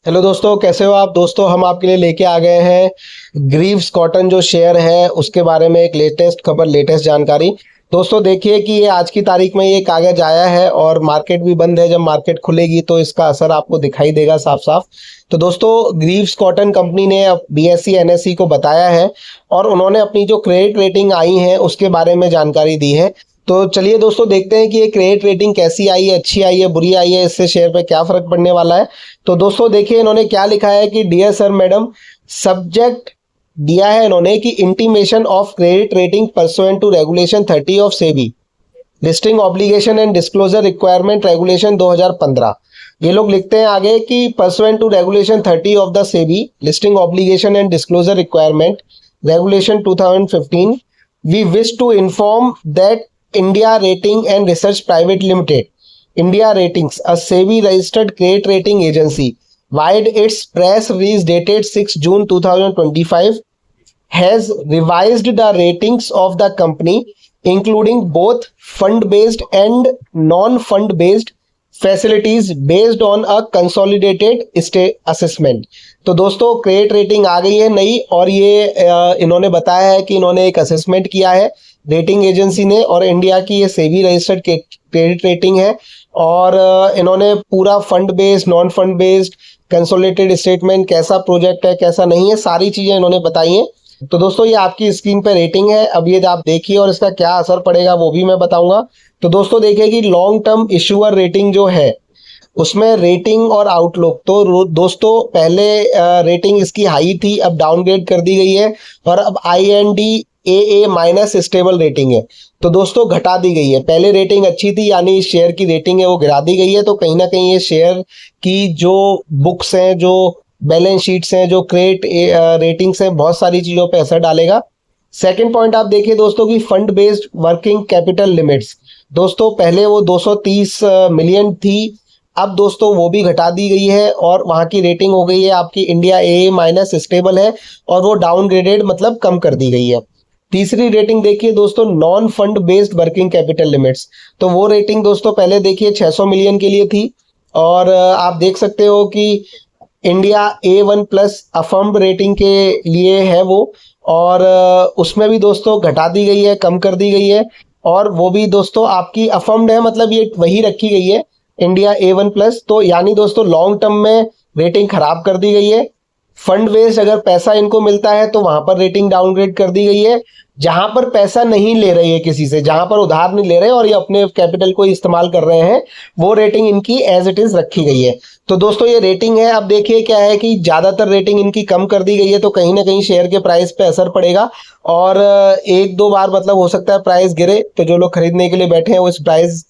Hello दोस्तों, कैसे हो आप। दोस्तों हम आपके लिए लेके आ गए हैं ग्रीव्स कॉटन जो शेयर है उसके बारे में एक लेटेस्ट खबर, लेटेस्ट जानकारी। दोस्तों देखिए कि ये आज की तारीख में ये कागज आया है और मार्केट भी बंद है। जब मार्केट खुलेगी तो इसका असर आपको दिखाई देगा साफ साफ। तो दोस्तों ग्रीव्स कॉटन कंपनी ने अब बीएसई एनएसई को बताया है और उन्होंने अपनी जो क्रेडिट रेटिंग आई है उसके बारे में जानकारी दी है। तो चलिए दोस्तों देखते हैं कि ये क्रेडिट रेटिंग कैसी आई है, अच्छी आई है, बुरी आई है, इससे शेयर पे क्या फर्क पड़ने वाला है। तो दोस्तों देखिए इन्होंने क्या लिखा है कि डियर सर मैडम, सब्जेक्ट दिया है इन्होंने कि intimation of credit rating pursuant to regulation 30 of SEBI, listing obligation and disclosure requirement regulation 2015। ये लोग लिखते हैं आगे कि pursuant to regulation 30 of the SEBI, listing obligation and disclosure requirement regulation 2015, we wish to inform that India rating and research private limited, India Ratings, a SEBI registered credit rating agency, via its press release dated 6 June 2025, has revised the ratings of the company, including both fund-based and non-fund-based facilities based on a consolidated assessment। तो दोस्तों credit rating आ गई है नई और ये इन्होंने बताया है कि इन्होंने एक असेसमेंट किया है रेटिंग एजेंसी ने, और इंडिया की ये सेबी रजिस्टर्ड क्रेडिट रेटिंग है। और इन्होंने पूरा fund based, non fund based, consolidated statement, कैसा प्रोजेक्ट है कैसा नहीं है, सारी चीज़ें इन्होंने बताई हैं। तो दोस्तों ये आपकी स्क्रीन पे रेटिंग है, अब ये आप देखिए और इसका क्या असर पड़ेगा वो भी मैं बताऊंगा। तो दोस्तों देखिए कि लॉन्ग टर्म इशूअर रेटिंग जो है उसमें रेटिंग और आउटलुक, तो दोस्तों पहले रेटिंग इसकी हाई थी, अब डाउनग्रेड कर दी गई है और अब IND AA minus stable rating है। तो दोस्तों घटा दी गई है, पहले रेटिंग अच्छी थी यानी शेयर की रेटिंग है वो गिरा दी गई है। तो कहीं ना कहीं ये शेयर की जो बुक्स हैं, जो बैलेंस शीट्स हैं, जो क्रेडिट रेटिंग्स हैं, बहुत सारी चीज़ों पे असर डालेगा। सेकंड पॉइंट आप देखिए दोस्तों की fund based working capital limits, दोस्तों पहले वो 230 मिलियन थी, अब दोस्तों वो भी घटा दी गई है और वहाँ की रेटिंग हो गई है आपकी इंडिया AA माइनस स्टेबल है और वो डाउनग्रेडेड मतलब कम कर दी गई है। तीसरी रेटिंग देखिए दोस्तों non fund based working capital limits, तो वो रेटिंग दोस्तों पहले देखिए 600 मिलियन के लिए थी और आप देख सकते हो कि India A1 plus affirmed rating के लिए है वो, और उसमें भी दोस्तों घटा दी गई है, कम कर दी गई है, और वो भी दोस्तों आपकी अफर्म्ड है, मतलब ये वही रखी गई है इंडिया A1 प्लस। तो यानी दोस्तों लॉन्ग टर्म में रेटिंग खराब कर दी गई है। फंड बेस्ड अगर पैसा इनको मिलता है तो वहां पर रेटिंग डाउनग्रेड कर दी गई है। जहां पर पैसा नहीं ले रही है किसी से, जहां पर उधार नहीं ले रहे और ये अपने कैपिटल को इस्तेमाल कर रहे हैं, वो रेटिंग इनकी एज इट इज रखी गई है। तो दोस्तों ये रेटिंग है। अब देखिए क्या है कि ज्यादातर रेटिंग इनकी कम कर दी गई है, तो कहीं ना कहीं शेयर के प्राइस पे असर पड़ेगा और एक दो बार मतलब हो सकता है प्राइस गिरे, तो जो लोग खरीदने के लिए बैठे हैं वो इस प्राइस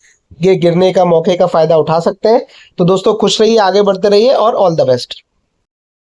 के गिरने का मौके का फायदा उठा सकते हैं। तो दोस्तों खुश रहिए, आगे बढ़ते रहिए और ऑल द बेस्ट।